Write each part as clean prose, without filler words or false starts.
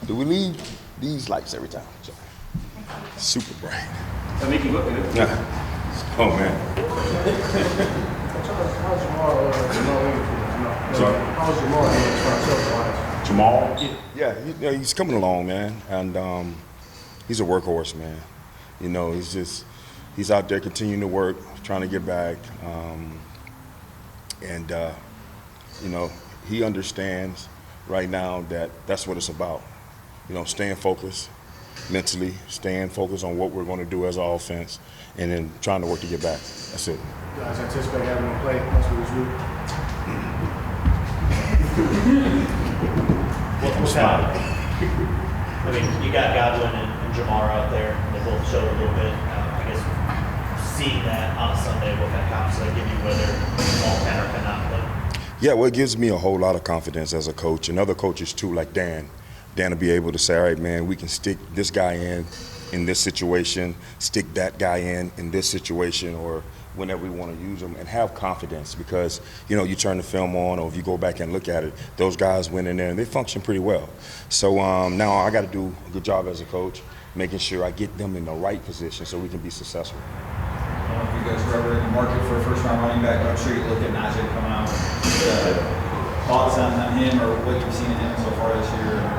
Do we leave these lights every time? Super bright. That make you look good. Yeah. Oh man. How's Jamal? Jamal? Yeah, he's coming along, man, and he's a workhorse, man. You know, he's out there continuing to work, trying to get back, and you know, he understands right now that that's what it's about. You know, staying focused mentally, staying focused on what we're going to do as an offense, and then trying to work to get back. That's it. You guys anticipate having him play once we resume? What's that? I mean, you got Godwin and Jamar out there, and they both showed a little bit. I guess seeing that on a Sunday, what kind of confidence does that give you whether Jamal can or cannot play? Yeah, well, it gives me a whole lot of confidence as a coach, and other coaches too, like Dan. Dan will be able to say, all right, man, we can stick this guy in this situation, stick that guy in this situation, or whenever we want to use them, and have confidence because, you know, you turn the film on, or if you go back and look at it, those guys went in there and they function pretty well. So now I got to do a good job as a coach, making sure I get them in the right position so we can be successful. I don't know if you guys were ever in the market for a first-round running back. I'm sure you look at Najee coming out. Thoughts on him or what you've seen in him so far this year?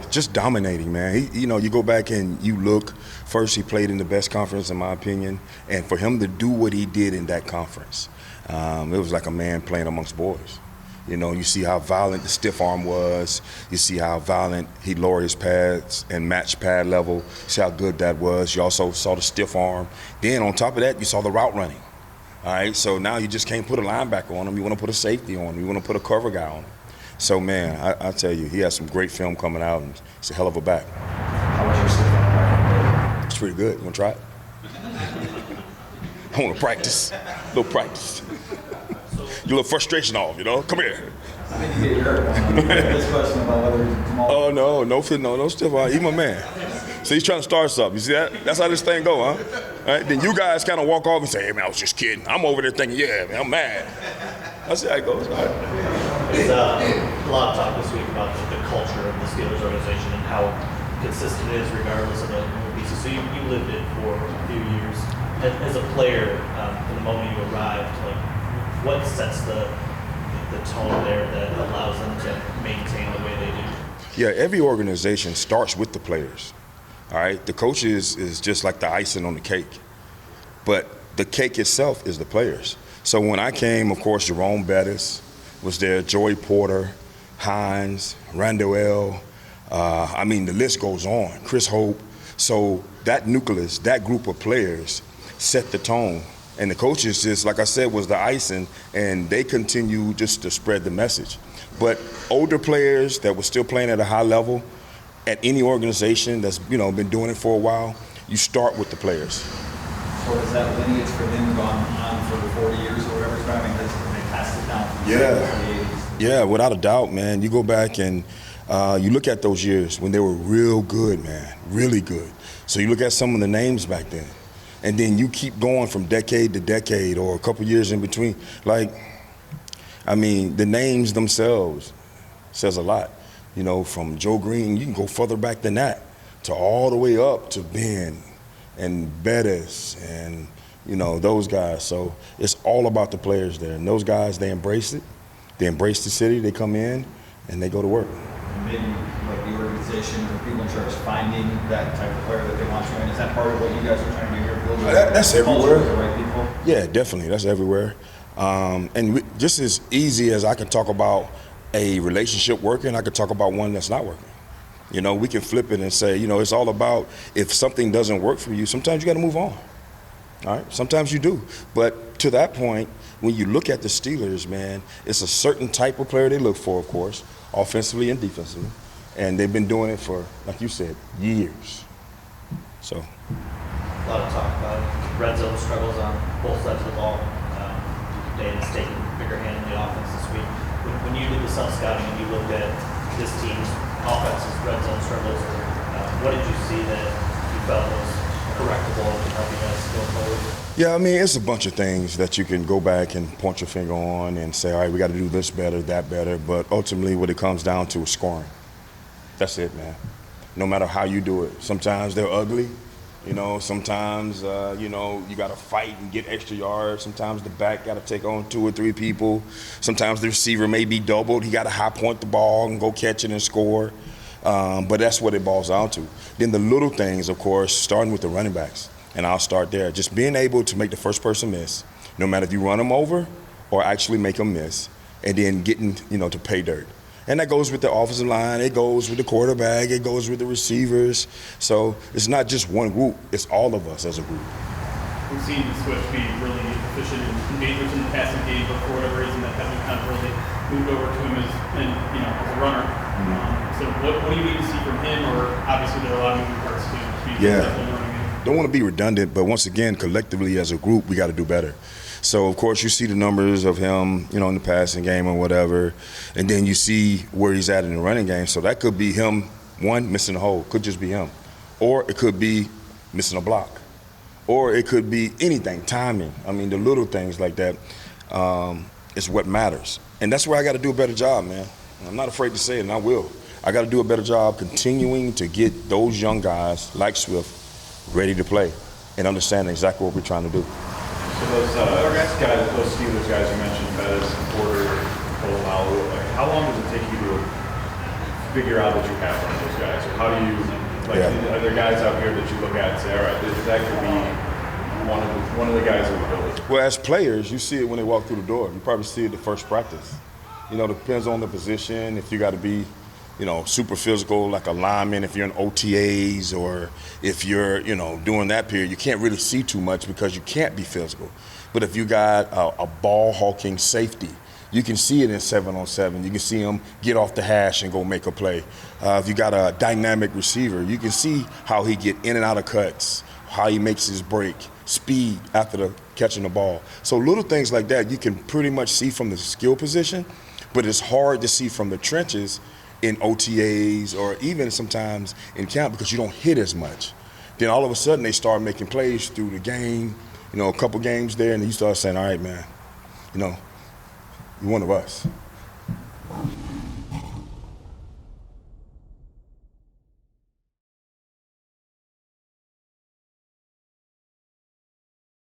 Just dominating, man. You know, you go back and you look. First, he played in the best conference, in my opinion, and for him to do what he did in that conference, it was like a man playing amongst boys. You know, you see how violent the stiff arm was. You see how violent he lowered his pads and matched pad level. See how good that was. You also saw the stiff arm. Then on top of that, you saw the route running. All right, so now you just can't put a linebacker on him. You want to put a safety on him. You want to put a cover guy on him. So, man, I tell you, he has some great film coming out, and he's a hell of a back. How was your stiff? It's pretty good. You want to try it? I want to practice. A little practice. Get a little frustration off, you know? Come here. I need to get your this question about whether he's Jamal. Oh, no stiff arm. He's my man. So he's trying to start something. You see that? That's how this thing go, huh? All right? Then you guys kind of walk off and say, hey, man, I was just kidding. I'm over there thinking, yeah, man, I'm mad. That's how it goes. All right. There's a lot of talk this week about the culture of the Steelers organization and how consistent it is regardless of the pieces. So you lived it for a few years. As a player, from the moment you arrived, like, what sets the tone there that allows them to maintain the way they do? Yeah, every organization starts with the players. All right, the coaches is just like the icing on the cake, but the cake itself is the players. So when I came, of course, Jerome Bettis was there, Joey Porter, Hines, Randall, I mean, the list goes on, Chris Hope. So that nucleus, that group of players set the tone. And the coaches just, like I said, was the icing, and they continue just to spread the message. But older players that were still playing at a high level, at any organization that's, you know, been doing it for a while, you start with the players. So is that lineage for them gone on for 40 years or whatever it's been? I mean, they passed it down from the 80s. Yeah, without a doubt, man. You go back and you look at those years when they were real good, man, really good. So you look at some of the names back then, and then you keep going from decade to decade or a couple years in between. Like, I mean, the names themselves says a lot. You know, from Joe Green, you can go further back than that to all the way up to Ben and Bettis and, you know, those guys. So it's all about the players there. And those guys, they embrace it. They embrace the city. They come in and they go to work. Maybe like the organization or people in charge finding that type of player that they want to win. Is that part of what you guys are trying to do here? Build That's everywhere. With the right people? Yeah, definitely. That's everywhere. And just as easy as I can talk about a relationship working, I could talk about one that's not working. You know, we can flip it and say, you know, it's all about if something doesn't work for you, sometimes you got to move on. All right? Sometimes you do. But to that point, when you look at the Steelers, man, it's a certain type of player they look for, of course, offensively and defensively. And they've been doing it for, like you said, years. So. A lot of talk about red zone struggles on both sides of the ball. Dana's taking a bigger hand in the offense this week. When you did the self-scouting and you looked at this team's offense's red zone struggles, what did you see that you felt was correctable and help you guys go forward? Yeah, I mean, it's a bunch of things that you can go back and point your finger on and say, all right, we got to do this better, that better. But ultimately, what it comes down to is scoring. That's it, man. No matter how you do it. Sometimes they're ugly. Sometimes, you got to fight and get extra yards. Sometimes the back got to take on 2 or 3 people. Sometimes the receiver may be doubled. He got to high point the ball and go catch it and score. But that's what it boils down to. Then the little things, of course, starting with the running backs. And I'll start there. Just being able to make the first person miss, no matter if you run them over or actually make them miss, and then getting, to pay dirt. And that goes with the offensive line, it goes with the quarterback, it goes with the receivers. So it's not just one group, it's all of us as a group. We've seen the switch be really efficient in the passing game, but for whatever reason that hasn't kind of really moved over to him as a runner. So what do you need to see from him? Or obviously there are a lot of moving parts to Yeah. Don't want to be redundant, but once again, collectively as a group, we got to do better. So, of course, you see the numbers of him, in the passing game or whatever, and then you see where he's at in the running game. So that could be him, one, missing a hole, could just be him. Or it could be missing a block. Or it could be anything, timing. I mean, the little things like that is what matters. And that's where I got to do a better job, man. I'm not afraid to say it, and I will. I got to do a better job continuing to get those young guys like Swift ready to play and understand exactly what we're trying to do. So those guys, those Steelers guys you mentioned, Bettis, Porter, Polamalu, how long does it take you to figure out that you have one of those guys? Or how do you, are there guys out here that you look at and say, all right, that could be one of the guys that we build? Well, as players, you see it when they walk through the door. You probably see it the first practice. It depends on the position. If you got to be, super physical, like a lineman, if you're in OTAs, or if you're, doing that period, you can't really see too much because you can't be physical. But if you got a ball hawking safety, you can see it in 7-on-7. You can see him get off the hash and go make a play. If you got a dynamic receiver, you can see how he get in and out of cuts, how he makes his break, speed after catching the ball. So little things like that you can pretty much see from the skill position, but it's hard to see from the trenches in OTAs or even sometimes in camp because you don't hit as much. Then all of a sudden they start making plays through the game, a couple games there, and you start saying, all right, man, you're one of us.